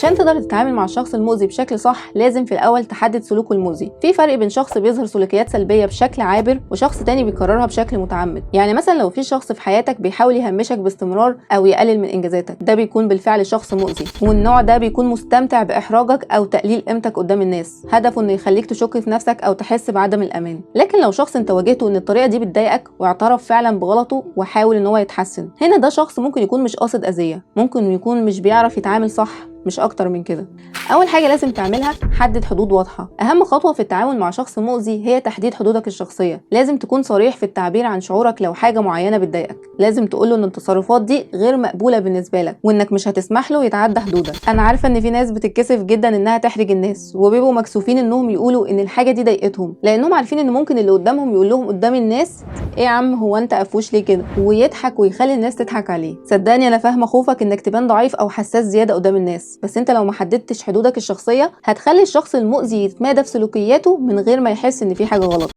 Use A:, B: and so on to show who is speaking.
A: عشان تقدر تتعامل مع الشخص المؤذي بشكل صح لازم في الاول تحدد سلوكه المؤذي. في فرق بين شخص بيظهر سلوكيات سلبيه بشكل عابر وشخص تاني بيكررها بشكل متعمد. يعني مثلا لو في شخص في حياتك بيحاول يهمشك باستمرار او يقلل من انجازاتك، ده بيكون بالفعل شخص مؤذي، والنوع ده بيكون مستمتع باحراجك او تقليل قيمتك قدام الناس، هدفه انه يخليك تشك في نفسك او تحس بعدم الامان. لكن لو شخص انت واجهته ان الطريقه دي بتضايقك واعترف فعلا بغلطه وحاول ان هو يتحسن، هنا ده شخص ممكن يكون مش قاصد اذيه، ممكن يكون مش بيعرف يتعامل صح، مش اكتر من كده. اول حاجه لازم تعملها حدد حدود واضحه. اهم خطوه في التعامل مع شخص مؤذي هي تحديد حدودك الشخصيه. لازم تكون صريح في التعبير عن شعورك لو حاجه معينه بتضايقك. لازم تقوله ان التصرفات دي غير مقبوله بالنسبه لك وانك مش هتسمح له يتعدى حدودك. انا عارفه ان في ناس بتتكسف جدا انها تحرج الناس وبيبقوا مكسوفين انهم يقولوا ان الحاجه دي ضايقتهم، لانهم عارفين ان ممكن اللي قدامهم يقول لهم قدام الناس ايه يا عم هو انت قفوش ليه كده، ويضحك ويخلي الناس تضحك عليه. صدقني انا فاهمه خوفك انك تبان ضعيف او حساس زياده قدام الناس، بس انت لو ما حددتش حدودك الشخصيه هتخلي الشخص المؤذي يتمادى في سلوكياته من غير ما يحس ان في حاجه غلط.